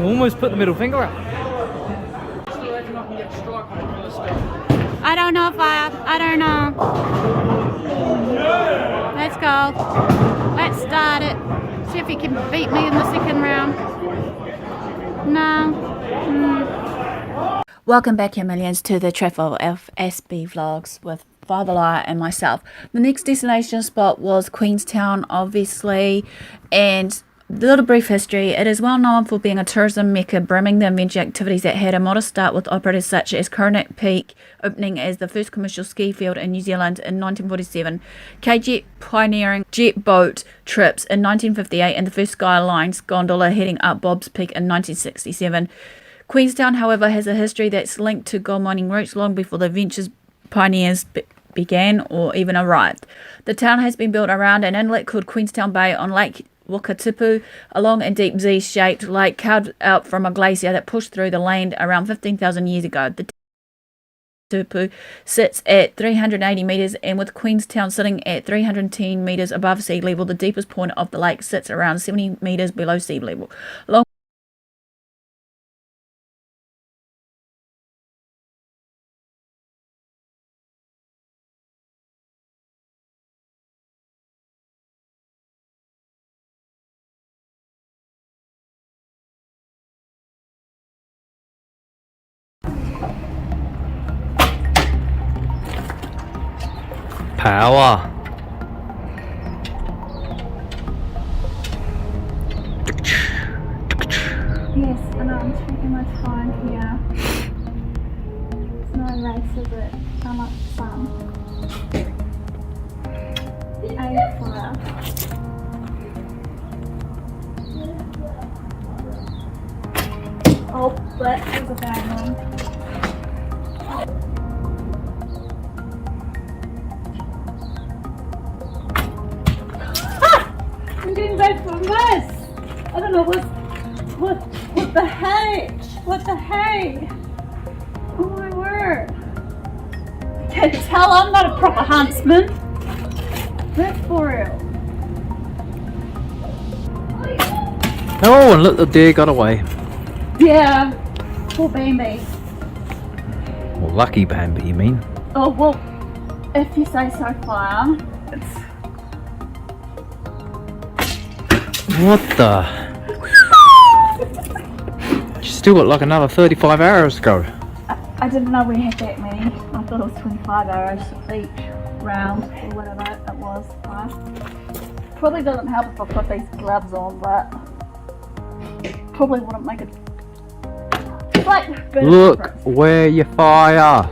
almost put the middle finger up. I don't know, Fire. I don't know. Let's go. Let's start it. See if he can beat me in the second round. No. Welcome back, Chameleons, to the CRIFFEL of Aspie vlogs with FireTheLier and myself. The next destination spot was Queenstown, obviously, and a little brief history. It is well known for being a tourism mecca, brimming the adventure activities that had a modest start with operators such as Coronet Peak opening as the first commercial ski field in New Zealand in 1947, K-Jet pioneering jet boat trips in 1958, and the first Skylines gondola heading up Bob's Peak in 1967. Queenstown, however, has a history that's linked to gold mining routes long before the adventure's pioneers began or even arrived. The town has been built around an inlet called Queenstown Bay on Lake Wakatipu, a long and deep Z-shaped lake carved out from a glacier that pushed through the land around 15,000 years ago. The Wakatipu sits at 380 metres, and with Queenstown sitting at 310 metres above sea level, the deepest point of the lake sits around 70 metres below sea level. Power. Yes, and I'm taking my time here. It's no race, is it? How much fun? A fire. Oh, that was a bad one. I'm getting back from this. I don't know what the heck? What the heck? Oh my word. Can't tell I'm not a proper huntsman. That's for real. Oh, and look, the deer got away. Yeah. Poor Bambi. Well, lucky Bambi, you mean? Oh, well, if you say so, Fire. It's... What the? You still got like another 35 arrows to go. I didn't know we had that many. I thought it was 25 arrows each round or whatever it was. Probably doesn't help if I put these gloves on, but probably wouldn't make it. Like, look where you fire.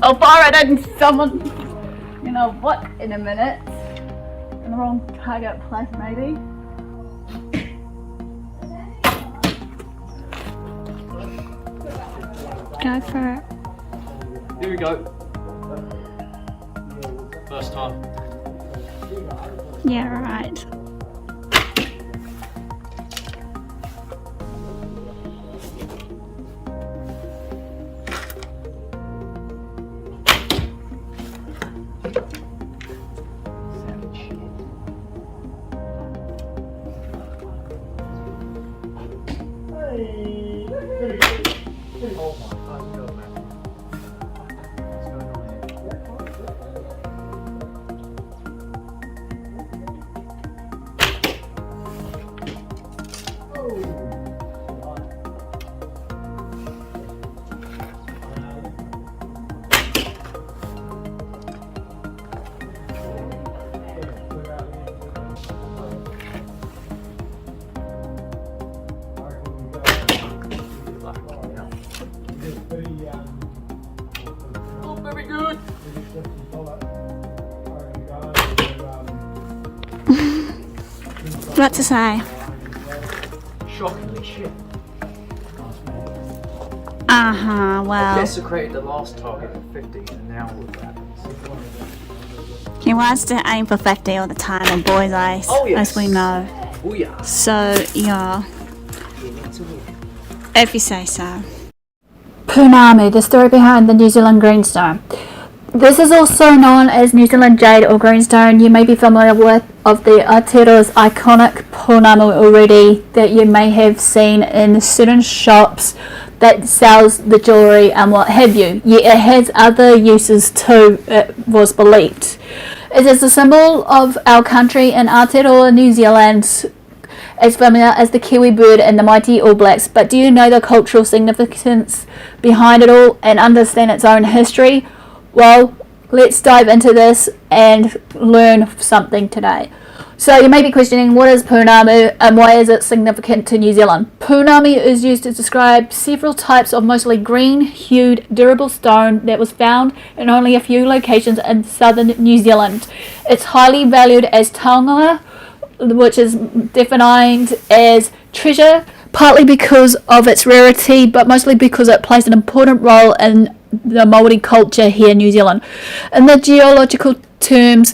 I'll fire it in someone, you know what, in a minute. In the wrong target place, maybe. Go for it. Here we go. First time. Yeah, right. Very good. What to say? Shockingly shit. Well. Desecrated the last target at 50 and now look what happens. He wants to aim for 50 all the time on boys' eyes, oh, yes. as we know. Oh yeah. So, yeah. If you say so. Pounamu, the story behind the New Zealand Greenstone. This is also known as New Zealand Jade or Greenstone. You may be familiar with of the Aotearoa's iconic Pounamu already, that you may have seen in certain shops that sells the jewellery and what have you. Yet it has other uses too, it was believed. It is a symbol of our country in Aotearoa, New Zealand, as familiar as the Kiwi bird and the mighty All Blacks. But do you know the cultural significance behind it all and understand its own history? Well, let's dive into this and learn something today. So you may be questioning, what is Pounamu and why is it significant to New Zealand? Pounamu is used to describe several types of mostly green-hued durable stone that was found in only a few locations in southern New Zealand. It's highly valued as taonga, which is defined as treasure, partly because of its rarity, but mostly because it plays an important role in the Māori culture here in New Zealand. In the geological terms,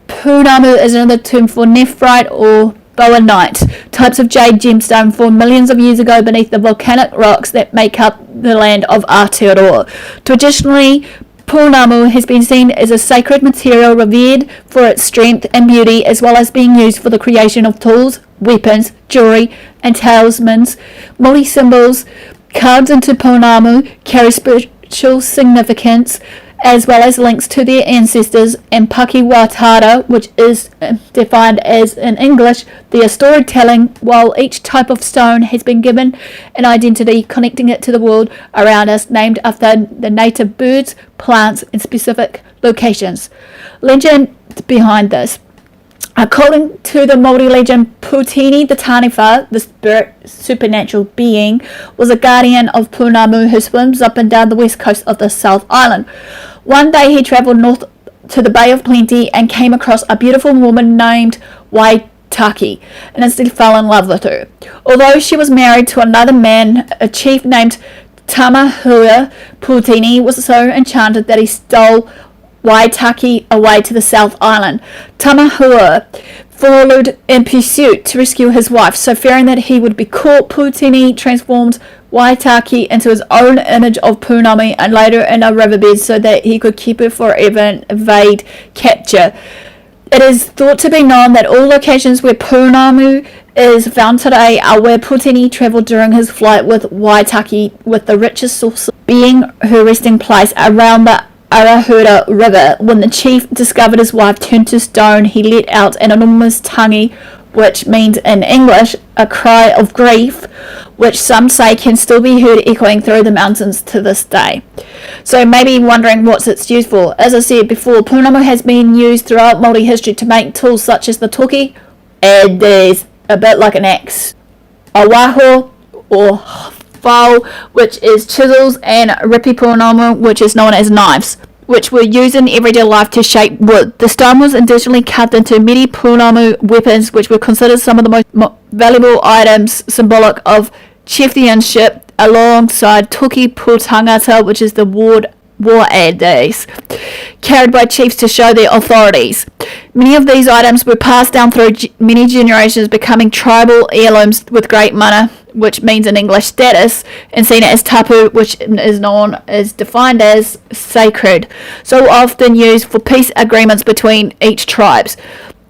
Pounamu is another term for nephrite or bowenite, types of jade gemstone formed millions of years ago beneath the volcanic rocks that make up the land of Aotearoa. Traditionally, Pounamu has been seen as a sacred material revered for its strength and beauty, as well as being used for the creation of tools, weapons, jewellery and talismans. Māori symbols carved into Pounamu carry spiritual significance, as well as links to their ancestors, and Pakiwatara, which is defined as, in English, their storytelling, while each type of stone has been given an identity connecting it to the world around us, named after the native birds, plants, and specific locations. Legend behind this. According to the Māori legend, Putini the Taniwha, the spirit supernatural being, was a guardian of Pounamu who swims up and down the west coast of the South Island. One day he travelled north to the Bay of Plenty and came across a beautiful woman named Waitaki and instantly fell in love with her. Although she was married to another man, a chief named Tamahua, Putini was so enchanted that he stole Waitaki away to the South Island. Tamahua followed in pursuit to rescue his wife, so fearing that he would be caught, Putini transformed Waitaki into his own image of Pounamu and laid her in a riverbed so that he could keep her forever and evade capture. It is thought to be known that all locations where Pounamu is found today are where Putini travelled during his flight with Waitaki, with the richest source being her resting place around the Arahura River. When the chief discovered his wife turned to stone, he let out an enormous tangi, which means in English a cry of grief, which some say can still be heard echoing through the mountains to this day. So maybe wondering what's it's used for. As I said before, Pounamu has been used throughout Māori history to make tools such as the toki, and there's a bit like an axe, a waho or whao, which is chisels, and ripi Pounamu, which is known as knives, which were used in everyday life to shape wood. The stone was additionally cut into many Pounamu weapons, which were considered some of the most valuable items symbolic of chieftainship, alongside toki pūtangata, which is the war ades carried by chiefs to show their authorities. Many of these items were passed down through many generations, becoming tribal heirlooms with great mana, which means in English status, and seen as tapu, which is known as defined as sacred, so often used for peace agreements between each tribes.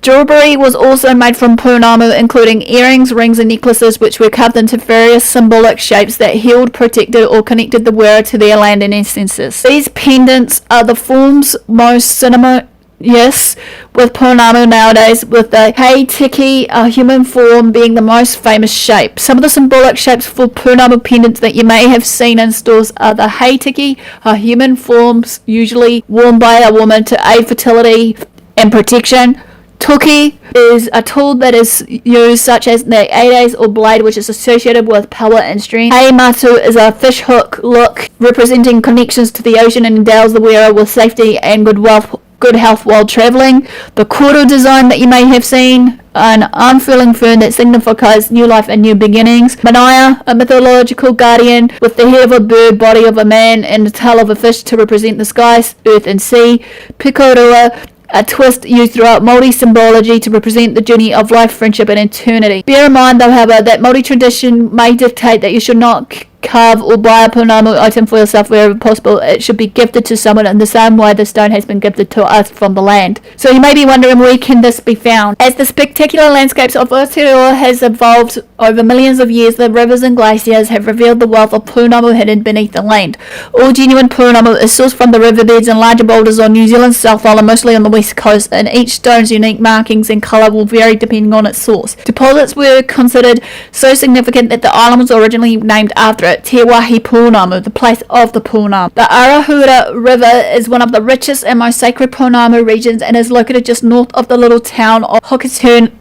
Jewellery was also made from Pounamu, including earrings, rings and necklaces, which were carved into various symbolic shapes that held, protected or connected the wearer to their land and ancestors. These pendants are the forms most synonymous with Pounamu nowadays, with the hei tiki, a human form, being the most famous shape. Some of the symbolic shapes for Pounamu pendants that you may have seen in stores are the hei tiki, a human forms usually worn by a woman to aid fertility and protection. Toki is a tool that is used such as the ades or blade, which is associated with power and strength. Hei matu is a fish hook look representing connections to the ocean and endows the wearer with safety and good health while travelling. The koro design that you may have seen, an unfurling fern that signifies new life and new beginnings. Manaya, a mythological guardian with the head of a bird, body of a man and the tail of a fish to represent the skies, earth and sea. Pikorua, a twist used throughout Māori symbology to represent the journey of life, friendship and eternity. Bear in mind, though, however, that Māori tradition may dictate that you should not carve or buy a Pounamu item for yourself wherever possible. It should be gifted to someone in the same way the stone has been gifted to us from the land. So you may be wondering, where can this be found? As the spectacular landscapes of Aotearoa has evolved over millions of years, the rivers and glaciers have revealed the wealth of Pounamu hidden beneath the land. All genuine Pounamu is sourced from the riverbeds and larger boulders on New Zealand's South Island, mostly on the west coast, and each stone's unique markings and colour will vary depending on its source. Deposits were considered so significant that the island was originally named after it, Te Wahi Pounamu, the place of the Pounamu. The Arahura River is one of the richest and most sacred Pounamu regions and is located just north of the little town of Hokiturn,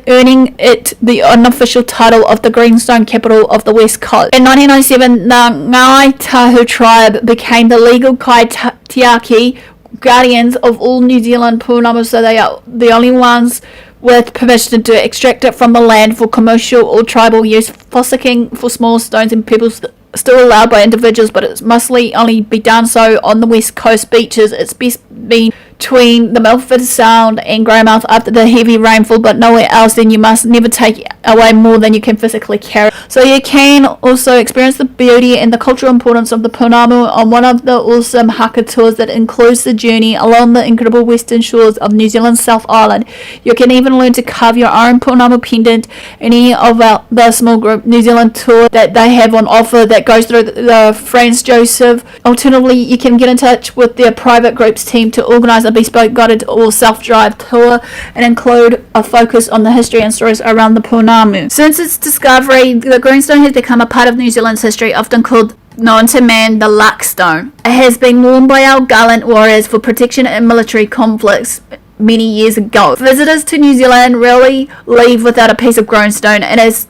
earning it the unofficial title of the Greenstone capital of the West Coast. In 1997, the Ngai Tahu tribe became the legal kaitiaki guardians of all New Zealand Pounamu, so they are the only ones with permission to extract it from the land for commercial or tribal use. Fossicking for small stones and pebbles still allowed by individuals, but it's mostly only be done so on the west coast beaches. It's best been between the Milford Sound and Greymouth after the heavy rainfall, but nowhere else. Then you must never take away more than you can physically carry. So you can also experience the beauty and the cultural importance of the Pounamu on one of the awesome haka tours that includes the journey along the incredible western shores of New Zealand's South Island. You can even learn to carve your own Pounamu pendant in any of the small group New Zealand tour that they have on offer that goes through the Franz Joseph. Alternatively, you can get in touch with their private groups team to organise a bespoke guided or self-drive tour and include a focus on the history and stories around the Pounamu. Since its discovery, the Greenstone has become a part of New Zealand's history, often known to man the Luck Stone. It has been worn by our gallant warriors for protection in military conflicts many years ago. Visitors to New Zealand rarely leave without a piece of Greenstone, and it's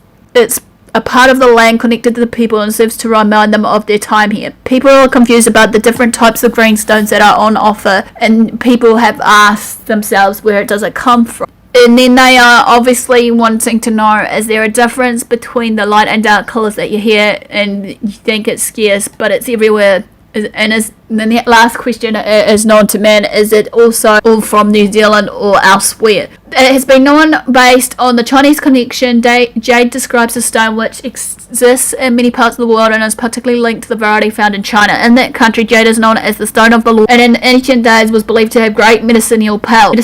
a part of the land connected to the people and serves to remind them of their time here. People are confused about the different types of greenstones that are on offer, and people have asked themselves, where does it come from? And then they are obviously wanting to know, is there a difference between the light and dark colours that you hear and you think it's scarce, but it's everywhere? And the last question is known to man, is it also all from New Zealand or elsewhere? It has been known based on the Chinese connection. Jade describes a stone which exists in many parts of the world and is particularly linked to the variety found in China. In that country, jade is known as the stone of the Lord, and in ancient days was believed to have great medicinal powers.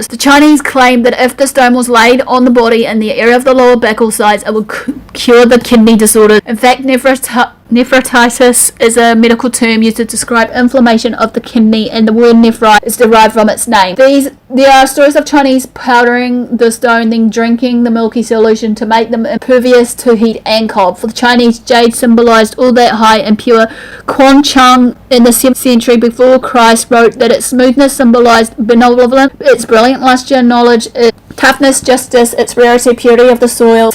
The Chinese claimed that if the stone was laid on the body in the area of the lower back or sides, it would cure the kidney disorder. In fact, nephrititis is a medical term used to describe inflammation of the kidney, and the word nephrite is derived from its name. There are stories of Chinese powdering the stone, then drinking the milky solution to make them impervious to heat and cold. For the Chinese, jade symbolized all that high and pure. Quan Chung in the 7th century before Christ wrote that its smoothness symbolized benevolence, its brilliant luster, knowledge, its toughness, justice, its rarity, purity of the soul,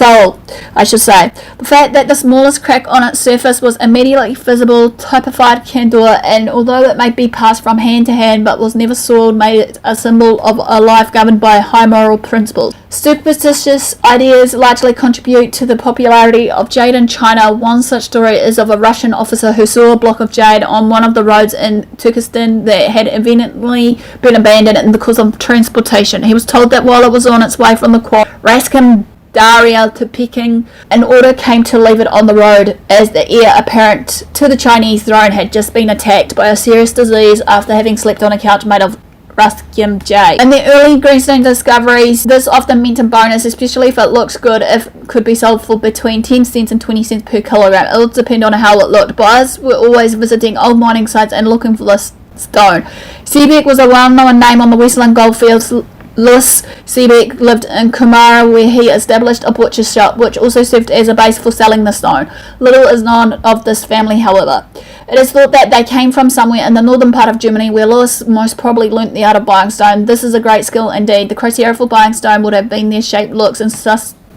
I should say. The fact that the smallest crack on its surface was immediately visible typified candor, and although it may be passed from hand to hand but was never soiled, made it a symbol of a life governed by high moral principles. Superstitious ideas largely contribute to the popularity of jade in China. One such story is of a Russian officer who saw a block of jade on one of the roads in Turkestan that had evidently been abandoned in the course of transportation. He was told that while it was on its way from the quarry, Raskin Daria to Peking, an order came to leave it on the road, as the heir apparent to the Chinese throne had just been attacked by a serious disease after having slept on a couch made of Ruskin jade. In the early greenstone discoveries, this often meant a bonus, especially if it looks good, if it could be sold for between 10 cents and 20 cents per kilogram. It would depend on how it looked. Buyers were always visiting old mining sites and looking for this stone. Seebeck was a well-known name on the Westland goldfields. Louis Seebeck lived in Kumara, where he established a butcher's shop, which also served as a base for selling the stone. Little is known of this family, however. It is thought that they came from somewhere in the northern part of Germany, where Louis most probably learnt the art of buying stone. This is a great skill indeed. The criteria for buying stone would have been their shape, looks, and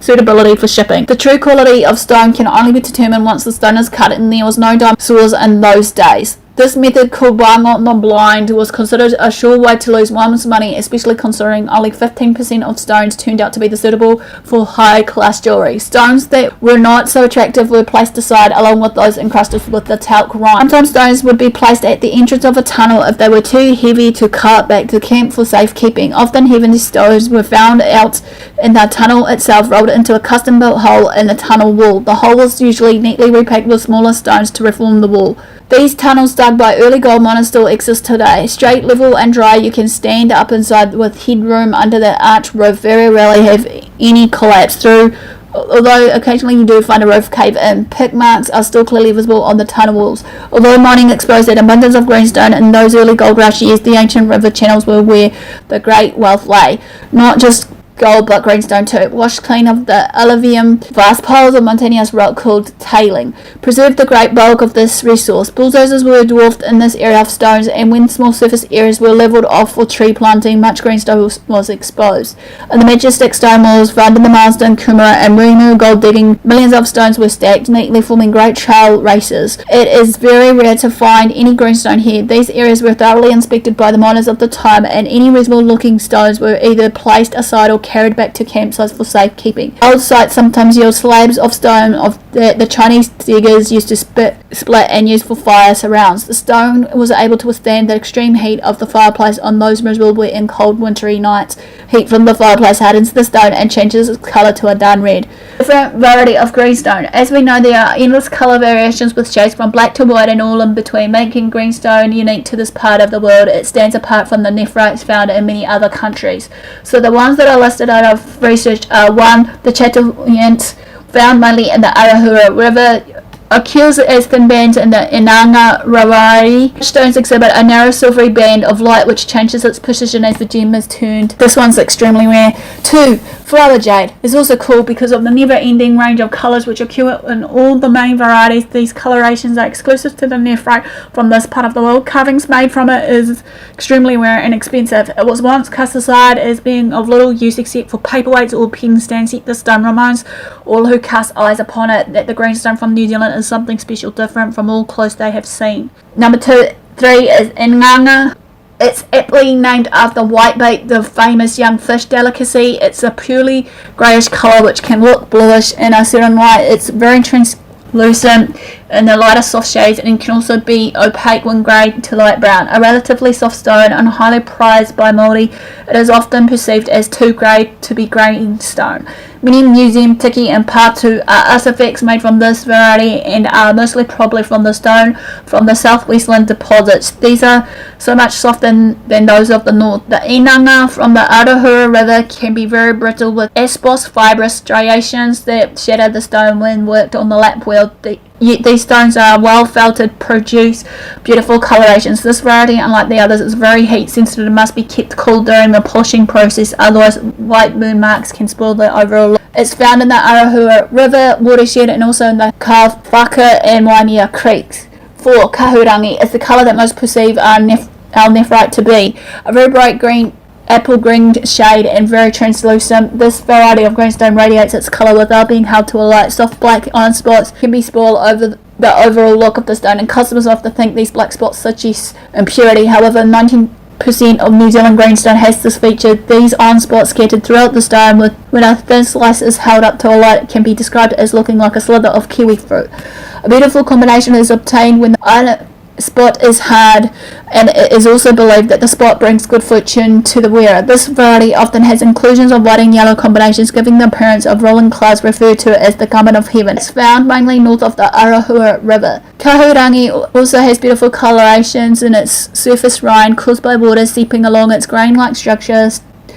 suitability for shipping. The true quality of stone can only be determined once the stone is cut, and there was no diamond saws in those days. This method, called Wango the Blind, was considered a sure way to lose one's money, especially considering only 15% of stones turned out to be suitable for high-class jewellery. Stones that were not so attractive were placed aside, along with those encrusted with the talc rind. Sometimes stones would be placed at the entrance of a tunnel if they were too heavy to cart back to camp for safekeeping. Often heavy stones were found out in the tunnel itself, rolled into a custom-built hole in the tunnel wall. The hole was usually neatly repacked with smaller stones to reform the wall. These tunnels dug by early gold miners still exist today. Straight, level and dry, you can stand up inside with headroom under the arch roof. Very rarely have any collapse through, although occasionally you do find a roof cave in. Pick marks are still clearly visible on the tunnel walls. Although mining exposed an abundance of greenstone in those early gold rush years, the ancient river channels were where the great wealth lay. Not just gold but greenstone too, washed clean of the alluvium. Vast piles of mountainous rock called tailing preserved the great bulk of this resource. Bulldozers were dwarfed in this area of stones, and when small surface areas were levelled off for tree planting, much greenstone was exposed. In the majestic stone walls found in the Marsden, Coomera and Rimu gold digging, millions of stones were stacked neatly, forming great trail races. It is very rare to find any greenstone here. These areas were thoroughly inspected by the miners of the time, and any reasonable looking stones were either placed aside or carried back to campsites for safekeeping. Old sites sometimes yield slabs of stone that the Chinese diggers used to split and use for fire surrounds. The stone was able to withstand the extreme heat of the fireplace on those miserable wet and cold wintry nights. Heat from the fireplace hardens the stone and changes its colour to a dun red. Different variety of greenstone. As we know, there are endless colour variations with shades from black to white and all in between, making greenstone unique to this part of the world. It stands apart from the nephrites found in many other countries. So the ones that are listed out of research are 1. The Chameleons, found mainly in the Arahura River, occurs as thin bands in the Inanga variety. Stones exhibit a narrow silvery band of light which changes its position as the gem is turned. This one's extremely rare. 2. Flower jade is also cool because of the never-ending range of colours which occur in all the main varieties. These colorations are exclusive to the nephrite from this part of the world. Carvings made from it is extremely rare and expensive. It was once cast aside as being of little use except for paperweights or pen stands, yet the stone reminds all who cast eyes upon it that the greenstone from New Zealand is something special, different from all clothes they have seen. Number 3 is Inganga. It's aptly named after whitebait, the famous young fish delicacy. It's a purely greyish colour which can look bluish in a certain light. It's very translucent in the lighter soft shades and can also be opaque when grey to light brown. A relatively soft stone and highly prized by Māori, it is often perceived as too grey to be greenstone. Many museum tiki and patu are artifacts made from this variety and are mostly probably from the stone from the southwestland deposits. These are so much softer than those of the north. The inanga from the Arahura River can be very brittle with Aspie fibrous striations that shatter the stone when worked on the lap wheel. Yet these stones are well felted, produce beautiful colorations. This variety, unlike the others, is very heat sensitive and must be kept cool during the polishing process, otherwise white burn marks can spoil the overall look. It's found in the Arahura River watershed and also in the Kawhaka and Waimea creeks. 4. Kahurangi is the colour that most perceive our nephrite to be. A very bright green, apple green shade and very translucent. This variety of greenstone radiates its colour without being held to a light. Soft black iron spots can be spoiled over the overall look of the stone, and customers often think these black spots suggest impurity. However, 19% of New Zealand greenstone has this feature. These iron spots scattered throughout the stone when a thin slice is held up to a light, it can be described as looking like a slither of kiwi fruit. A beautiful combination is obtained when the iron spot is hard, and it is also believed that the spot brings good fortune to the wearer. This variety often has inclusions of white and yellow combinations, giving the appearance of rolling clouds, referred to as the garment of heaven. It's found mainly north of the Arahura River. Kahurangi also has beautiful colorations in its surface rind caused by water seeping along its grain-like structure,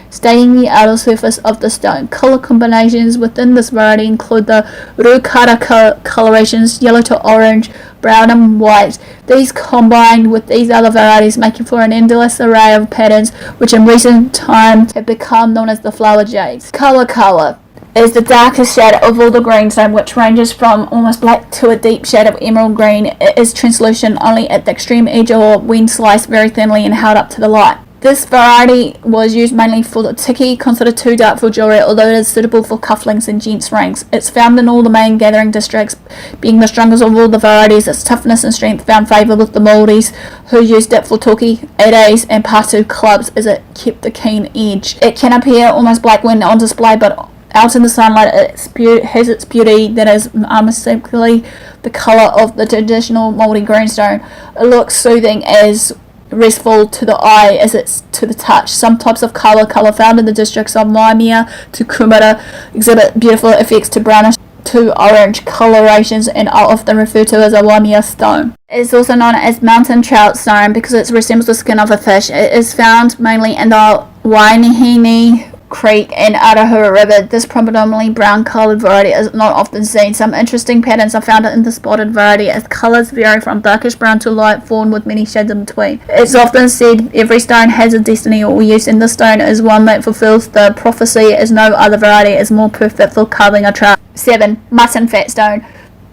staining the outer surface of the stone. Colour combinations within this variety include the rukara colorations, yellow to orange, brown and white. These combined with these other varieties making for an endless array of patterns which in recent times have become known as the flower jades. Kawa is the darkest shade of all the greenstone, which ranges from almost black to a deep shade of emerald green. It is translucent only at the extreme edge or when sliced very thinly and held up to the light. This variety was used mainly for the tiki, considered too dark for jewellery, although it is suitable for cufflinks and gents' rings. It's found in all the main gathering districts, being the strongest of all the varieties. Its toughness and strength found favour with the Māoris, who used it for toki, adays and patu clubs, as it kept a keen edge. It can appear almost black when on display, but out in the sunlight it has its beauty that is unmistakably the colour of the traditional Māori greenstone. It looks soothing as restful to the eye as it's to the touch. Some types of colour found in the districts of Waimea to Kumara exhibit beautiful effects to brownish to orange colorations and are often referred to as a Waimea stone. It is also known as mountain trout stone because it resembles the skin of a fish. It is found mainly in the Wainihini Creek and Arahura River. This predominantly brown coloured variety is not often seen. Some interesting patterns are found in the spotted variety as colours vary from darkish brown to light fawn with many shades in between. It's often said every stone has a destiny or use, and this stone is one that fulfills the prophecy as no other variety is more perfect for carving a trout. 7. Mutton fat stone.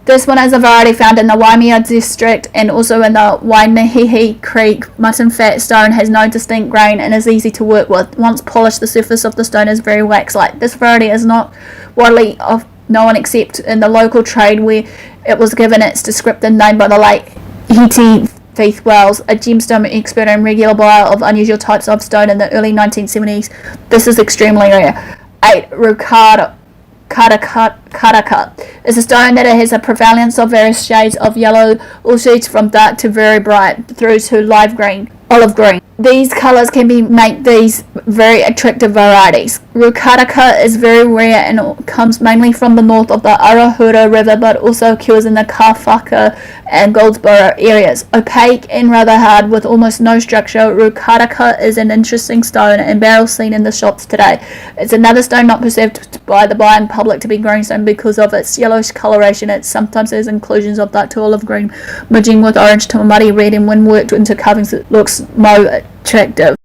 This one is a variety found in the Waimea district and also in the Wainihihi Creek. Mutton fat stone has no distinct grain and is easy to work with. Once polished, the surface of the stone is very wax-like. This variety is not widely known except in the local trade, where it was given its descriptive name by the late Hetty Faith Wells, a gemstone expert and regular buyer of unusual types of stone in the early 1970s. This is extremely rare. 8. Karaka is a stone that has a prevalence of various shades of yellow, all shades from dark to very bright through to olive green. These colours can make these very attractive varieties. Rukaraka is very rare and comes mainly from the north of the Arahura River, but also occurs in the Kawhaka and Goldsboro areas. Opaque and rather hard with almost no structure, Rukaraka is an interesting stone and barrel seen in the shops today. It's another stone not perceived by the buying public to be greenstone because of its yellowish coloration. It sometimes has inclusions of dark to olive green, merging with orange to a muddy red, and when worked into carvings it looks more attractive.